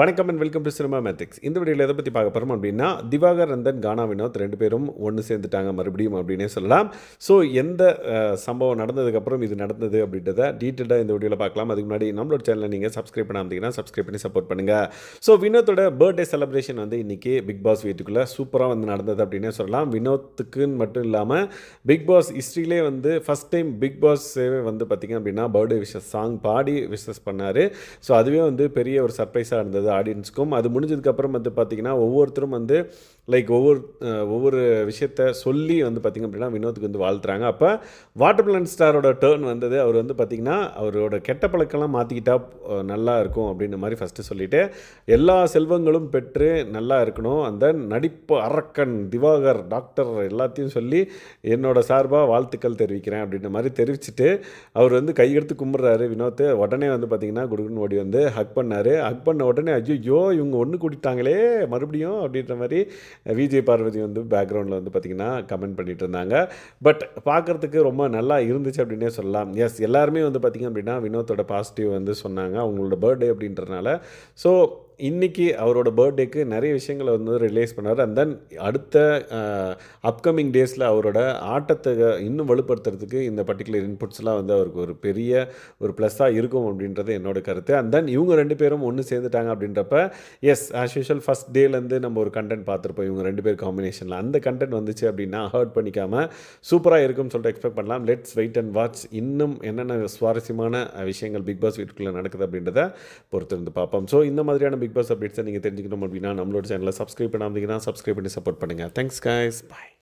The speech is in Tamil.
வணக்கம் அண்ட் வெல்கம் டு சினிமா மேத்திக்ஸ். இந்த வீடியோவில் எதை பற்றி பார்க்க போகிறோம் அப்படின்னா, திவாகர் அண்ட் தென் கானா வினோத் 2 பேரும் ஒன்று சேர்ந்துட்டாங்க மறுபடியும் அப்படின்னே சொல்லலாம். ஸோ எந்த சம்பவம் நடந்ததுக்கப்புறம் இது நடந்தது அப்படின்றத டீட்டெயிலாக இந்த வீடியோவில் பார்க்கலாம். அதுக்கு முன்னாடி நம்மளோட சேனலை நீங்கள் சப்ஸ்கிரைப் பண்ணாமல் சப்ஸ்கிரைப் பண்ணி சப்போர்ட் பண்ணுங்கள். ஸோ வினோத்தோட பர்த்டே செலிப்ரேஷன் வந்து இன்றைக்கி பிக் பாஸ் வீட்டுக்குள்ளே சூப்பராக வந்து நடந்தது அப்படின்னே சொல்லலாம். வினோத்துக்குன்னு மட்டும் இல்லாமல் பிக் பாஸ் ஹிஸ்ட்ரியிலே வந்து ஃபஸ்ட் டைம் பிக் பாஸே வந்து பார்த்திங்க அப்படின்னா பர்த்டே விஷஸ் சாங் பாடி விஷஸ் பண்ணார். ஸோ அதுவே வந்து பெரிய ஒரு சர்ப்ரைஸாக இருந்தது ஆடியன்ஸ்க்கும். அது முடிஞ்சதுக்கப்புறம் வந்து பார்த்திங்கன்னா ஒவ்வொருத்தரும் வந்து லைக் ஒவ்வொரு விஷயத்த சொல்லி வந்து பார்த்திங்க அப்படின்னா வினோத்துக்கு வந்து வாழ்த்துறாங்க. அப்போ வாட்டர் மெலன் ஸ்டாரோட டேர்ன் வந்தது. அவர் வந்து பார்த்திங்கன்னா அவரோட கெட்ட பழக்கெல்லாம் மாற்றிக்கிட்டா நல்லா இருக்கும் அப்படின்ற மாதிரி ஃபஸ்ட்டு சொல்லிவிட்டு எல்லா செல்வங்களும் பெற்று நல்லா இருக்கணும், அந்த நடிப்பு அரக்கன் திவாகர் டாக்டர் எல்லாத்தையும் சொல்லி என்னோட சார்பாக வாழ்த்துக்கள் தெரிவிக்கிறேன் அப்படின்ற மாதிரி தெரிவிச்சுட்டு அவர் வந்து கையெடுத்து கும்பிட்றாரு வினோத். உடனே வந்து பார்த்திங்கன்னா குடுகுன்னு ஓடி வந்து ஹக் பண்ணார். ஹக் பண்ண உடனே ஐயோ இவங்க ஒன்று கூட்டிட்டாங்களே மறுபடியும் அப்படின்ற மாதிரி விஜய் பார்வதி வந்து பேக்ரவுண்டில் வந்து பார்த்திங்கன்னா கமெண்ட் பண்ணிட்டு இருந்தாங்க. பட் பார்க்குறதுக்கு ரொம்ப நல்லா இருந்துச்சு அப்படின்னே சொல்லலாம். எஸ், எல்லாருமே வந்து பார்த்திங்க அப்படின்னா வினோத்தோட பாசிட்டிவ் வந்து சொன்னாங்க அவங்களோட பர்த்டே அப்படின்றதுனால. ஸோ இன்றைக்கி அவரோட பர்த்டேக்கு நிறைய விஷயங்களை வந்து ரிலீஸ் பண்ணார். அண்ட் தென் அடுத்த அப்கமிங் டேஸில் அவரோட ஆட்டத்தை இன்னும் வலுப்படுத்துறதுக்கு இந்த பர்டிகுலர் இன்புட்ஸ்லாம் வந்து அவருக்கு ஒரு பெரிய ஒரு ப்ளஸ்ஸாக இருக்கும் அப்படின்றது என்னோட கருத்து. அண்ட் தென் இவங்க 2 பேரும் ஒன்று சேர்ந்துட்டாங்க அப்படின்றப்ப எஸ் ஆஸ் யூஷுவல் ஃபஸ்ட் டேலேருந்து நம்ம ஒரு கண்டென்ட் பார்த்துருப்போம் இவங்க 2 பேர் காம்பினேஷனில். அந்த கண்டென்ட் வந்துச்சு அப்படின்னா ஹர்ட் பண்ணிக்காமல் சூப்பராக இருக்கும்னு சொல்லிட்டு எக்ஸ்பெக்ட் பண்ணலாம். Let's wait and watch. இன்னும் என்னென்ன சுவாரஸ்யமான விஷயங்கள் பிக் பாஸ் வீட்டுக்குள்ளே நடக்குது அப்படின்றத பொறுத்திருந்து பார்ப்போம். ஸோ இந்த மாதிரியான பிக் பாஸ் அப்டேட்ஸை நீங்கள் தெரிஞ்சுக்கணும் அப்படின்னா நம்மளோட சேனலை சப்ஸ்கிரைப் பண்ணாமல் சப்ஸ்கிரைப் பண்ணி சப்போர்ட் பண்ணுங்கள். தேங்க்ஸ் கைஸ், பாய்.